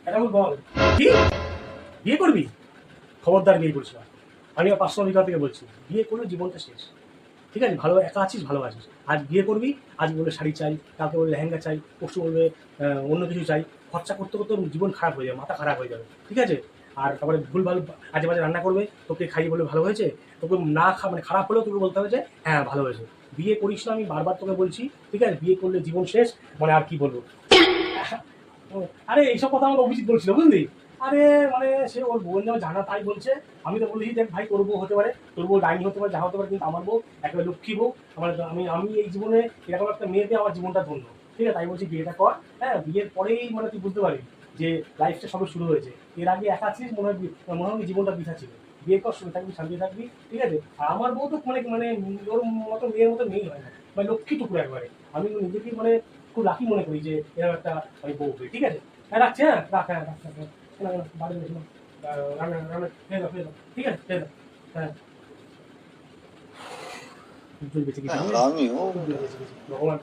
এটা বল কি বিয়ে করবি? খবরদার বিয়ে করিস না। আমি আমার পার্সোনাল অভিজ্ঞতা থেকে বলছি, বিয়ে করলে জীবনটা শেষ। ঠিক আছে, ভালো একা আছিস, ভালো আছিস। আজ বিয়ে করবি, আজ বলবে শাড়ি চাই, কালকে বলবে লেহেঙ্গা চাই, পরশু বলবে অন্য কিছু চাই। খরচা করতে করতে ওর জীবন খারাপ হয়ে যাবে, মাথা খারাপ হয়ে যাবে। ঠিক আছে? আর তারপরে ভুলভাল আজে বাজে রান্না করবে, তোকে খাইয়ে বলবে ভালো হয়েছে, তোকে না মানে খারাপ হলেও তোকে বলতে হবে যে হ্যাঁ ভালো হয়েছে। বিয়ে করিস না, আমি বারবার তোকে বলছি। ঠিক আছে? বিয়ে করলে জীবন শেষ। মানে আর কি বলবো। ও, আরে এইসব কথা আমার অভিজিৎ বলছিল, বুঝলি? আরে মানে সে ওর বোন যেমন জানা তাই বলছে। আমি তো বলেছি দেখ ভাই, তোর বউ হতে পারে, তোর বউ ডাইনি হতে পারে, যা হতে পারে, কিন্তু আমার বউ একটা লক্ষ্মী বউ। আমার আমি আমি এই জীবনে এরকম একটা মেয়েতে আমার জীবনটা ধন্য। ঠিক আছে? তাই বলছি বিয়েটা কর। হ্যাঁ, বিয়ের পরেই মানে তুই বুঝতে পারবি যে লাইফটা সবে শুরু হয়েছে। এর আগে একা ছিলিস, মনে হয় জীবনটা বৃথা ছিল। বিয়ে কর, সুখে থাকবি, শান্তি থাকবি। ঠিক আছে? আর আমার বউ তো মানে মানে ওর মতো মেয়ের মতো মেয়ে হয় না, মানে লক্ষ্মী টুকরো একবারে। আমি নিজেকে মানে খুব লাকি মনে করি যে এরকম একটা আমি বউ পেয়ে। ঠিক আছে? হ্যাঁ রাখছি, হ্যাঁ রাখ, হ্যাঁ রাখ, রাখ, রাখ। না, না, বাড়ি বেশি না। রান্না রান্না খেয়ে দাও, খেয়ে দাও। ঠিক আছে, খেয়ে দাও। হ্যাঁ, উজ্জ্বল বেঁচে গেছি রে। हरामी हो উজ্জ্বল बेटा। বেঁচে গেছি, ভগবান।